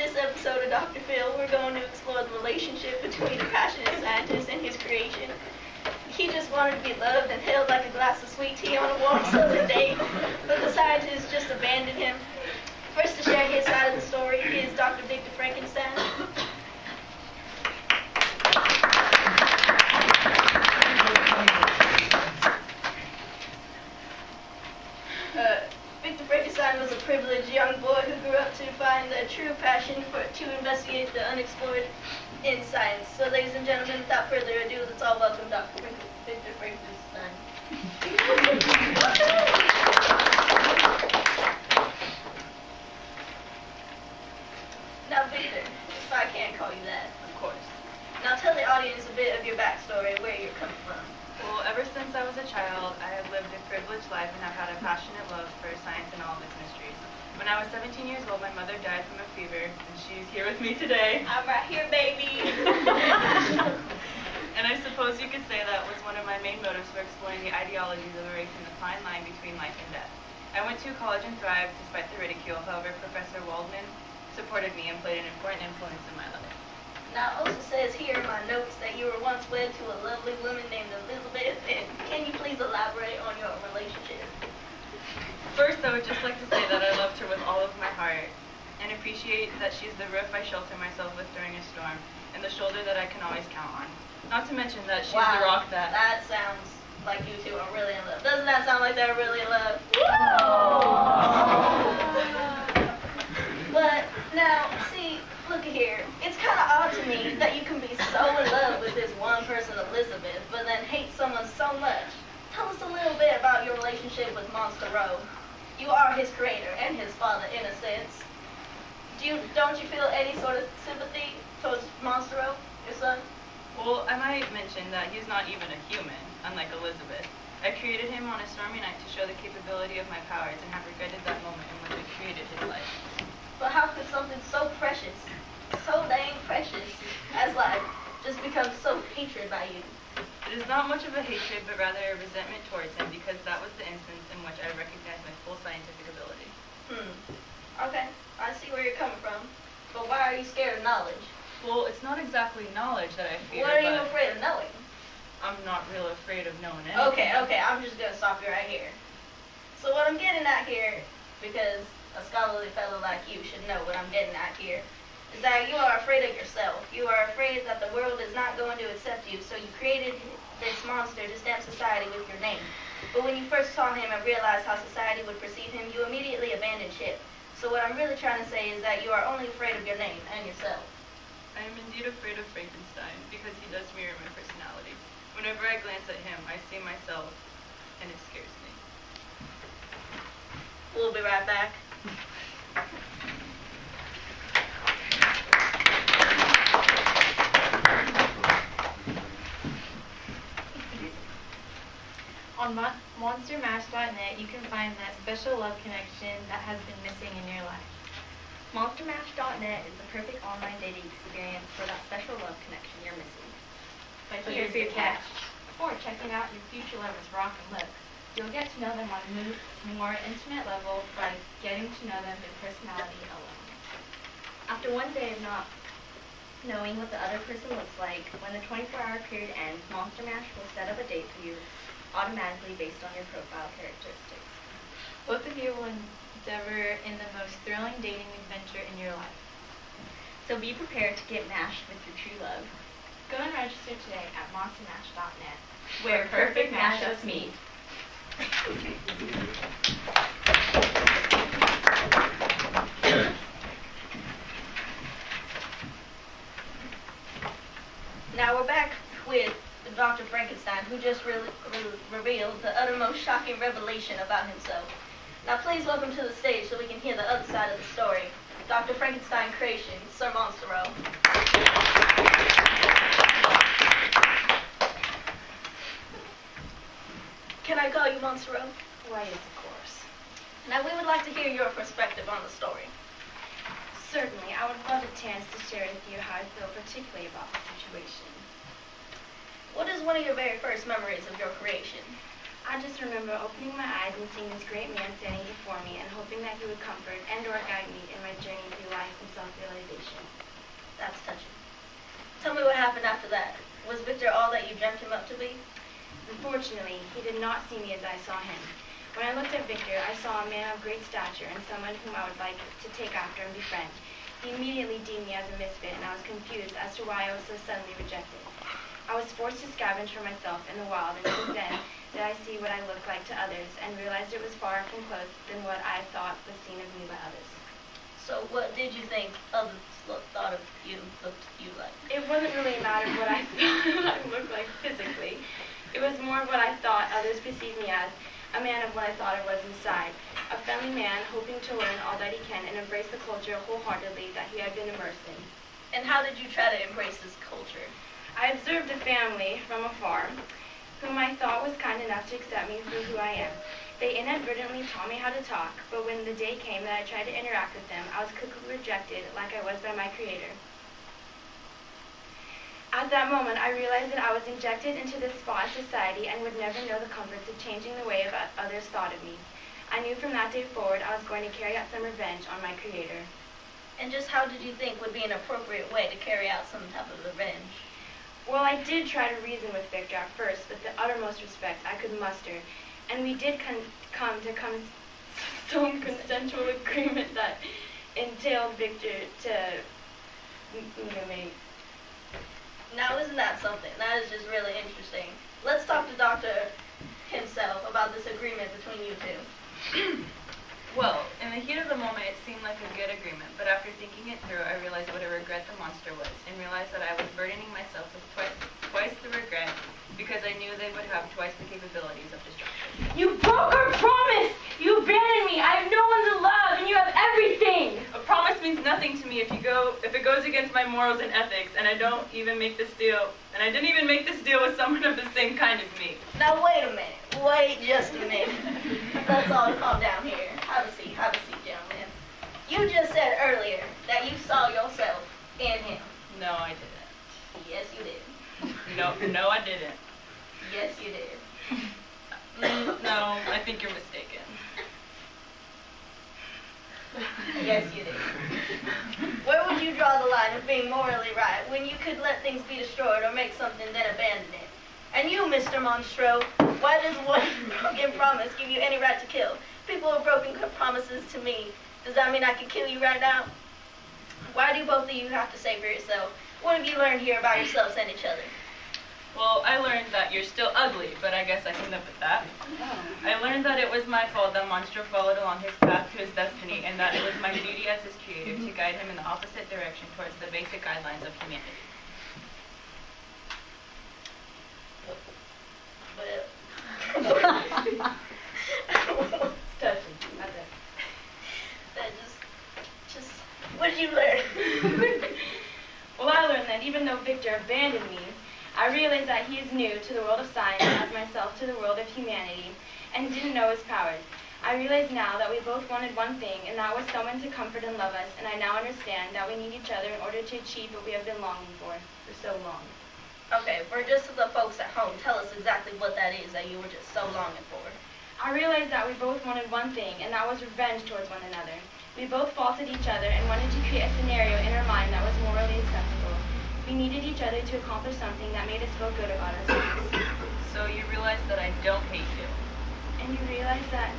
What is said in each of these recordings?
this episode of Dr. Phil, we're going to explore the relationship between a passionate scientist and his creation. He just wanted to be loved and held like a glass of sweet tea on a warm summer day, but the scientist just abandoned him. First to share his side of the story is Dr. Victor Frankenstein. Victor Frankenstein was a privileged young boy who grew up to find a true passion to investigate the unexplored in science. So, ladies and gentlemen, without further ado, let's all welcome Dr. Victor Frankenstein. Now, Victor, if I can't call you that, of course. Now, tell the audience a bit of your backstory, where you're coming from. Well, ever since I was a child, I have lived a privileged life and have had a passionate love for science and all of its mysteries. When I was 17 years old, my mother died from a fever, and she's here with me today. I'm right here, baby. And I suppose you could say that was one of my main motives for exploring the ideologies of erasing the fine line between life and death. I went to college and thrived despite the ridicule. However, Professor Waldman supported me and played an important influence in my life. Now, it also says here in my notes that you were once wed to a lovely woman named Elizabeth, and can you please elaborate on your relationship? First, I would just like to say that I loved her with all of my heart and appreciate that she's the roof I shelter myself with during a storm and the shoulder that I can always count on. Not to mention that she's the rock that... That sounds like you two are really in love. Doesn't that sound like they're really in love? But, now, see, look here. It's kind of odd to me that you can be so in love with this one person, Elizabeth, but then hate someone so much. Tell us a little bit about your relationship with Monster Rowe. You are his creator and his father, in a sense. Don't you feel any sort of sympathy towards Monster Rowe, your son? Well, I might mention that he's not even a human, unlike Elizabeth. I created him on a stormy night to show the capability of my powers and have regretted that moment in which I created his life. But how could something so precious, so dang precious, as life, just become so hatred by you? It is not much of a hatred, but rather a resentment towards him, because that was the instance in which I recognized my full scientific ability. Okay, I see where you're coming from. But why are you scared of knowledge? Well, it's not exactly knowledge that I fear, What are you afraid of knowing? I'm not real afraid of knowing anything. Okay, I'm just going to stop you right here. So what I'm getting at here, because a scholarly fellow like you should know what I'm getting at here, is that you are afraid of yourself. You are afraid that the world is not going to accept you, so you created this monster to stamp society with your name. But when you first saw him and realized how society would perceive him, you immediately abandoned ship. So what I'm really trying to say is that you are only afraid of your name and yourself. I am indeed afraid of Frankenstein, because he does mirror my personality. Whenever I glance at him, I see myself, and it scares me. We'll be right back. On MonsterMash.net, you can find that special love connection that has been missing in your life. MonsterMatch.net is the perfect online dating experience for that special love connection you're missing. But here's the catch. Before checking out your future lover's rock and looks, you'll get to know them on a more intimate level by getting to know them in personality alone. After one day of not knowing what the other person looks like, when the 24-hour period ends, Monster Mash will set up a date for you automatically based on your profile characteristics. Both of you will endeavor in the most thrilling dating adventure in your life. So be prepared to get mashed with your true love. Go and register today at monstermash.net, where perfect mashups meet. Now we're back with Dr. Frankenstein, who just revealed the uttermost shocking revelation about himself. Now please welcome to the stage so we can hear the other side of the story, Dr. Frankenstein creation, Sir Monster Rowe. Can I call you Monster Rowe? Why, yes, of course. Now we would like to hear your perspective on the story. Certainly, I would love a chance to share with you how I feel particularly about the situation. What is one of your very first memories of your creation? I just remember opening my eyes and seeing this great man standing before me and hoping that he would comfort and or guide me in my journey through life and self-realization. after that? Was Victor all that you dreamt him up to be? Unfortunately, he did not see me as I saw him. When I looked at Victor, I saw a man of great stature and someone whom I would like to take after and befriend. He immediately deemed me as a misfit, and I was confused as to why I was so suddenly rejected. I was forced to scavenge for myself in the wild, and it was then that I see what I looked like to others, and realized it was far from close than what I thought was seen of me by others. So what did you think others thought of you, looked to you like? It wasn't really a matter of what I thought I looked like physically. It was more of what I thought others perceived me as, a man of what I thought I was inside, a friendly man hoping to learn all that he can and embrace the culture wholeheartedly that he had been immersed in. And how did you try to embrace this culture? I observed a family from afar, whom I thought was kind enough to accept me for who I am. They inadvertently taught me how to talk, but when the day came that I tried to interact with them, I was quickly rejected like I was by my Creator. At that moment, I realized that I was injected into this spot of society and would never know the comforts of changing the way others thought of me. I knew from that day forward I was going to carry out some revenge on my Creator. And just how did you think would be an appropriate way to carry out some type of revenge? Well, I did try to reason with Victor at first, with the uttermost respect I could muster, and we did come to some consensual agreement that entailed Victor to me. Now, isn't that something? That is just really interesting. Let's talk to Doctor himself about this agreement between you two. Well, in the heat of the moment, it seemed like a good agreement, but after thinking it through, I realized what a regret the monster was, and realized that I was burdening myself with twice the regret, because I knew they would have twice the capabilities of destruction. You broke our promise! You abandoned me! I have no one to love, and you have everything! A promise means nothing to me if it goes against my morals and ethics, and I don't even make this deal, and I didn't even make this deal with someone of the same kind as me. Now, wait a minute. Wait just a minute. Let's all calm down here. Have a seat, gentlemen. You just said earlier that you saw yourself in him. No, I didn't. Yes, you did. No, I didn't. Yes, you did. No, I think you're mistaken. Yes, you did. Where would you draw the line of being morally right when you could let things be destroyed or make something then abandon it? And you, Mr. Monstro, why does one broken promise give you any right to kill? People have broken good promises to me. Does that mean I can kill you right now? Why do both of you have to say for yourself? What have you learned here about yourselves and each other? Well, I learned that you're still ugly, but I guess I can live with that. I learned that it was my fault that Monstro followed along his path to his destiny, and that it was my duty as his creator to guide him in the opposite direction towards the basic guidelines of humanity. Touching. That's it. That just, what did you learn? Well, I learned that even though Victor abandoned me, I realized that he is new to the world of science as myself to the world of humanity, and didn't know his powers. I realize now that we both wanted one thing, and that was someone to comfort and love us, and I now understand that we need each other in order to achieve what we have been longing for so long. Okay, for just the folks at home, tell us exactly what that is that you were just so longing for. I realized that we both wanted one thing, and that was revenge towards one another. We both faulted each other and wanted to create a scenario in our mind that was morally acceptable. We needed each other to accomplish something that made us feel good about ourselves. So you realize that I don't hate you. And you realize that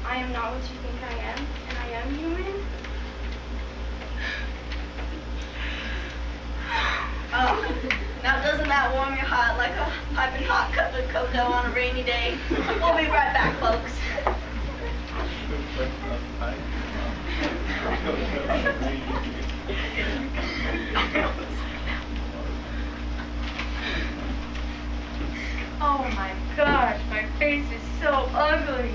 I am not what you think I am, and I am human? Oh, now doesn't that warm your heart like a piping hot cup of cocoa on a rainy day? We'll be right back, folks. Oh my gosh, my face is so ugly.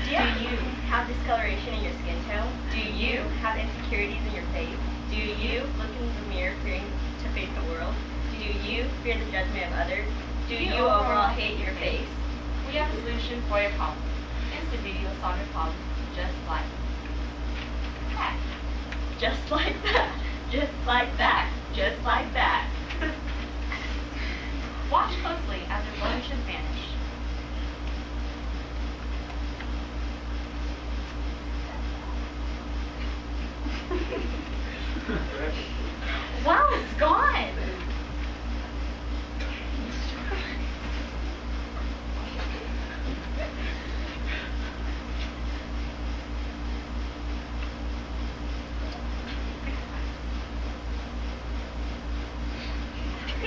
Do you have discoloration in your skin tone? Do you have insecurities in your face? Do you look in the mirror fearing to face the world? Do you fear the judgment of others? Do you overall hate your face? We have a solution for your problem. Instant video solve your problem just like that. Just like that. Just like that. Just like that. Watch closely as your blemishes vanish.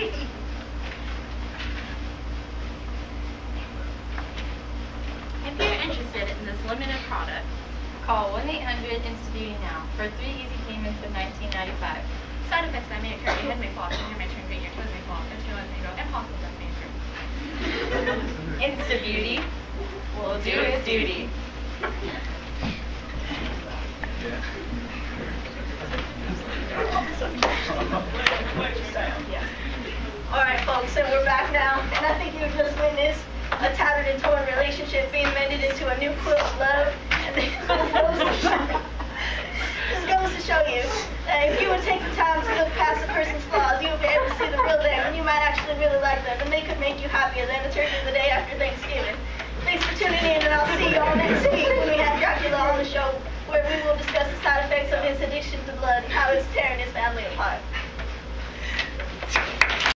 If you're interested in this limited product, call 1-800-INSTA-BEAUTY now for 3 easy payments of $19.95. Side effects that may occur: your head may fall off, your hair may turn green, your toes may fall off, your legs may go, and possible death may occur. INSTA-BEAUTY will do its duty. Alright folks, so we're back now, and I think you've just witnessed a tattered and torn relationship being mended into a new quilt of love, and this goes to show you that if you would take the time to look past a person's flaws, you would be able to see the real them, and you might actually really like them, and they could make you happier than a turkey the day after Thanksgiving. Thanks for tuning in, and I'll see you all next week when we have Dracula on the show, where we will discuss the side effects of his addiction to blood and how it's tearing his family apart.